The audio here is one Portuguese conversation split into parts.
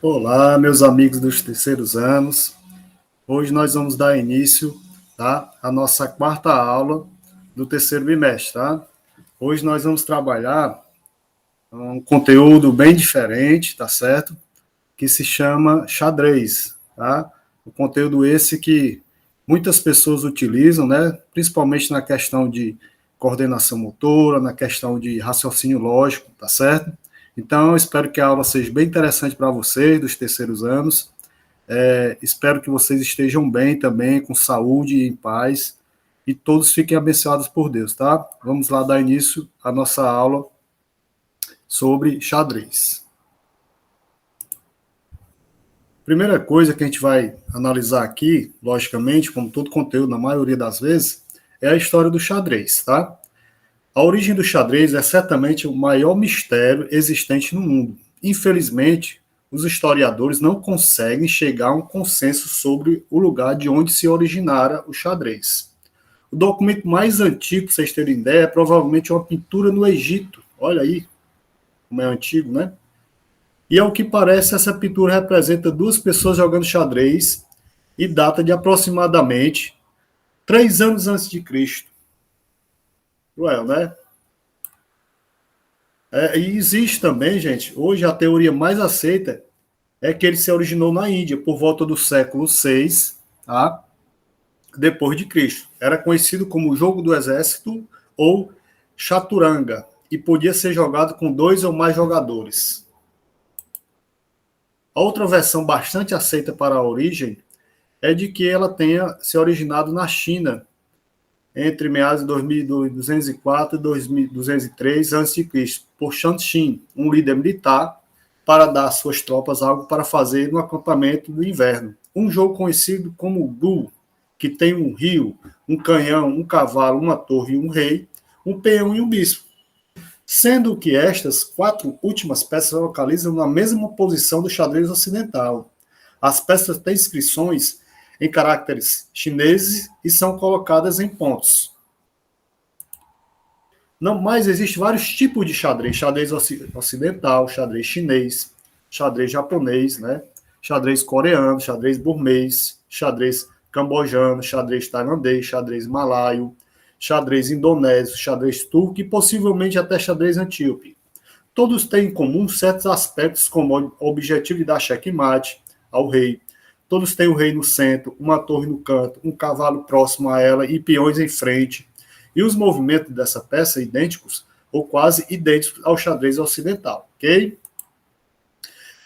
Olá, meus amigos dos terceiros anos. Hoje nós vamos dar início, tá, à nossa quarta aula do terceiro bimestre, tá? Hoje nós vamos trabalhar um conteúdo bem diferente, tá certo? Que se chama xadrez, tá? O conteúdo esse que muitas pessoas utilizam, né? Principalmente na questão de coordenação motora, na questão de raciocínio lógico, tá certo? Então, eu espero que a aula seja bem interessante para vocês, dos terceiros anos. Espero que vocês estejam bem também, com saúde e em paz, e todos fiquem abençoados por Deus, tá? Vamos lá dar início à nossa aula sobre xadrez. Primeira coisa que a gente vai analisar aqui, logicamente, como todo conteúdo, na maioria das vezes, é a história do xadrez, tá? A origem do xadrez é certamente o maior mistério existente no mundo. Infelizmente, os historiadores não conseguem chegar a um consenso sobre o lugar de onde se originara o xadrez. O documento mais antigo, para vocês terem ideia, é provavelmente uma pintura no Egito. Olha aí como é antigo, né? E ao que parece, essa pintura representa duas pessoas jogando xadrez e data de aproximadamente 3 anos antes de Cristo. Ué, né? E existe também, gente, hoje a teoria mais aceita é que ele se originou na Índia por volta do século VI, tá? Depois de Cristo. Era conhecido como jogo do exército ou chaturanga e podia ser jogado com 2 ou mais jogadores. A outra versão bastante aceita para a origem é de que ela tenha se originado na China entre meados de 2204 e 2203 a.C., por Shan Xin, um líder militar, para dar às suas tropas algo para fazer no acampamento do inverno. Um jogo conhecido como Go, que tem um rio, um canhão, um cavalo, uma torre e um rei, um peão e um bispo. Sendo que estas 4 últimas peças se localizam na mesma posição do xadrez ocidental. As peças têm inscrições em caracteres chineses e são colocadas em pontos. Não, mas existem vários tipos de xadrez: xadrez ocidental, xadrez chinês, xadrez japonês, né? Xadrez coreano, xadrez burmês, xadrez cambojano, xadrez tailandês, xadrez malaio, xadrez indonésio, xadrez turco e possivelmente até xadrez antíope. Todos têm em comum certos aspectos como o objetivo de dar checkmate ao rei. Todos têm o rei no centro, uma torre no canto, um cavalo próximo a ela e peões em frente. E os movimentos dessa peça idênticos ou quase idênticos ao xadrez ocidental, ok?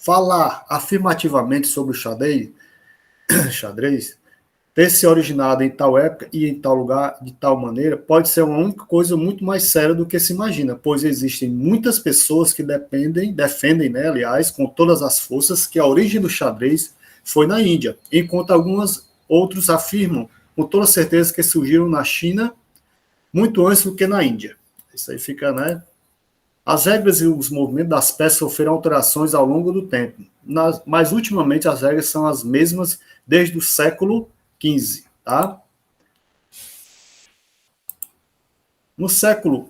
Falar afirmativamente sobre o xadrez, ter se originado em tal época e em tal lugar, de tal maneira, pode ser uma única coisa muito mais séria do que se imagina, pois existem muitas pessoas que defendem, né, aliás, com todas as forças, que a origem do xadrez foi na Índia, enquanto alguns outros afirmam com toda certeza que surgiram na China muito antes do que na Índia. Isso aí fica, né? As regras e os movimentos das peças sofreram alterações ao longo do tempo, mas ultimamente as regras são as mesmas desde o século XV, tá? No século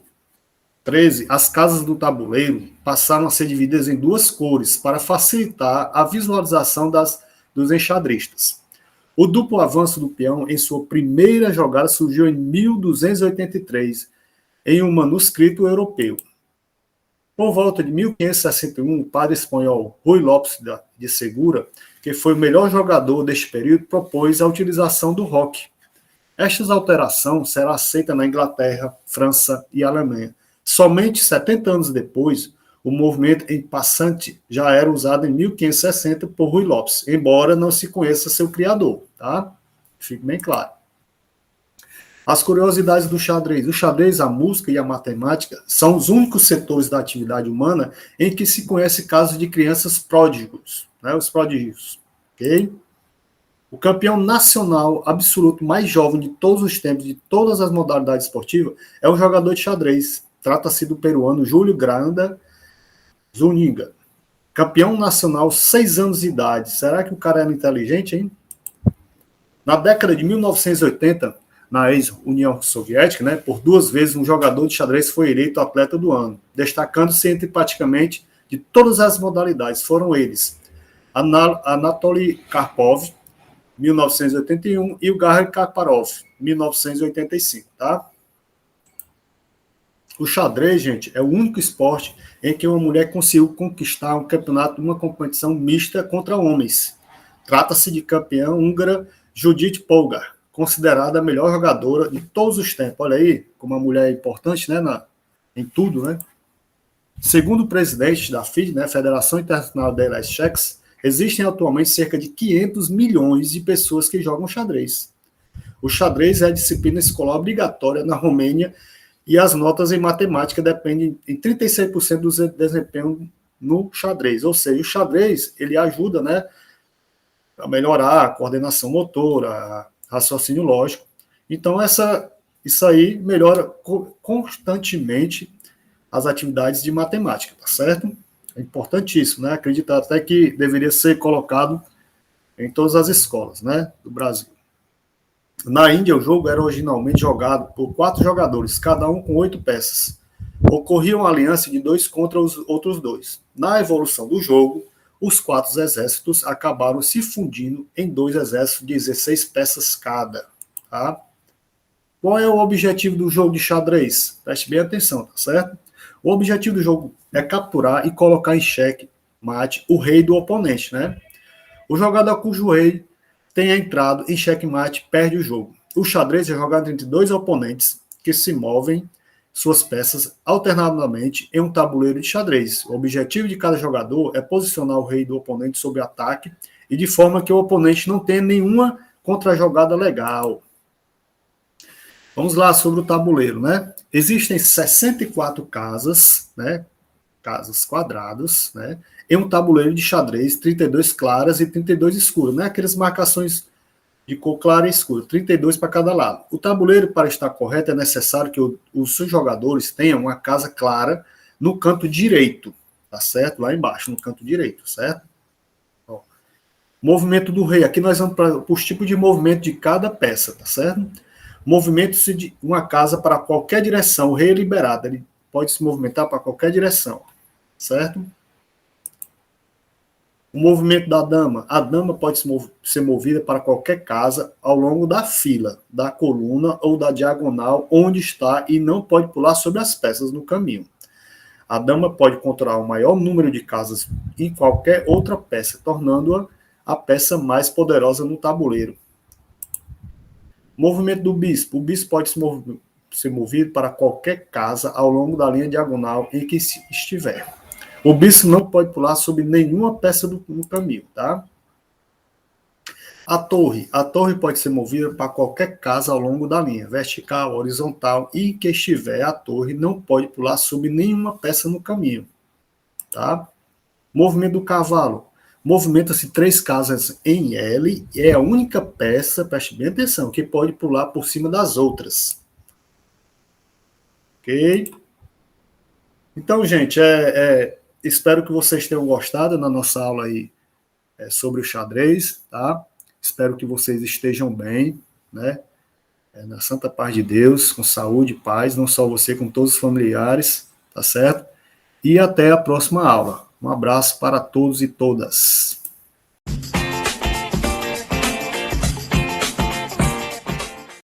XIII, as casas do tabuleiro passaram a ser divididas em 2 cores para facilitar a visualização dos enxadristas. O duplo avanço do peão em sua primeira jogada surgiu em 1283, em um manuscrito europeu. Por volta de 1561, o padre espanhol Rui Lopes de Segura, que foi o melhor jogador deste período, propôs a utilização do roque. Esta alteração será aceita na Inglaterra, França e Alemanha. Somente 70 anos depois, o movimento em passante já era usado em 1560 por Rui Lopes, embora não se conheça seu criador, tá? Fique bem claro. As curiosidades do xadrez. O xadrez, a música e a matemática são os únicos setores da atividade humana em que se conhece casos de crianças pródigos, né, os prodígios, ok? O campeão nacional absoluto mais jovem de todos os tempos, de todas as modalidades esportivas, é o jogador de xadrez. Trata-se do peruano Júlio Granda Zúñiga. Campeão nacional, 6 anos de idade. Será que o cara era inteligente, hein? Na década de 1980, na ex-União Soviética, né, por 2 vezes um jogador de xadrez foi eleito atleta do ano, destacando-se entre praticamente de todas as modalidades. Foram eles Anatoly Karpov, 1981, e o Garry Kasparov, 1985, tá? O xadrez, gente, é o único esporte em que uma mulher conseguiu conquistar um campeonato de uma competição mista contra homens. Trata-se de campeã húngara Judith Polgar, considerada a melhor jogadora de todos os tempos. Olha aí como a mulher é importante, né, em tudo, né? Segundo o presidente da FIDE, né, Federação Internacional de Chess, existem atualmente cerca de 500 milhões de pessoas que jogam xadrez. O xadrez é a disciplina escolar obrigatória na Romênia e as notas em matemática dependem em 36% do desempenho no xadrez. Ou seja, o xadrez ele ajuda, né, a melhorar a coordenação motora, raciocínio lógico. Então, isso aí melhora constantemente as atividades de matemática, tá certo? É importantíssimo, né? Acredito até que deveria ser colocado em todas as escolas, né, do Brasil. Na Índia, o jogo era originalmente jogado por 4 jogadores, cada um com 8 peças. Ocorria uma aliança de 2 contra os outros 2. Na evolução do jogo, os 4 exércitos acabaram se fundindo em 2 exércitos de 16 peças cada. Tá? Qual é o objetivo do jogo de xadrez? Preste bem atenção, tá certo? O objetivo do jogo é capturar e colocar em xeque mate o rei do oponente, né? O jogador cujo rei tenha entrado em xeque-mate perde o jogo. O xadrez é jogado entre 2 oponentes que se movem suas peças alternadamente em um tabuleiro de xadrez. O objetivo de cada jogador é posicionar o rei do oponente sob ataque e de forma que o oponente não tenha nenhuma contra-jogada legal. Vamos lá sobre o tabuleiro, né? Existem 64 casas, né? Casas quadradas, né? Em um tabuleiro de xadrez, 32 claras e 32 escuras, né? Aquelas marcações de cor clara e escura, 32 para cada lado. O tabuleiro, para estar correto, é necessário que os seus jogadores tenham uma casa clara no canto direito, tá certo? Lá embaixo, no canto direito, certo? Ó. Movimento do rei. Aqui nós vamos para os tipos de movimento de cada peça, tá certo? Movimento-se de uma casa para qualquer direção. O rei é liberado, ele pode se movimentar para qualquer direção, certo? O movimento da dama. A dama pode ser movida para qualquer casa ao longo da fila, da coluna ou da diagonal onde está e não pode pular sobre as peças no caminho. A dama pode controlar o maior número de casas em qualquer outra peça, tornando-a a peça mais poderosa no tabuleiro. Movimento do bispo. O bispo pode ser movido para qualquer casa ao longo da linha diagonal em que estiver. O bispo não pode pular sobre nenhuma peça no caminho, tá? A torre. A torre pode ser movida para qualquer casa ao longo da linha, vertical, horizontal, e que estiver a torre não pode pular sobre nenhuma peça no caminho, tá? Movimento do cavalo. Movimenta-se 3 casas em L e é a única peça, preste bem atenção, que pode pular por cima das outras. Ok? Então, gente, espero que vocês tenham gostado na nossa aula aí sobre o xadrez, tá? Espero que vocês estejam bem, né? Na santa paz de Deus, com saúde e paz, não só você, com todos os familiares, tá certo? E até a próxima aula. Um abraço para todos e todas.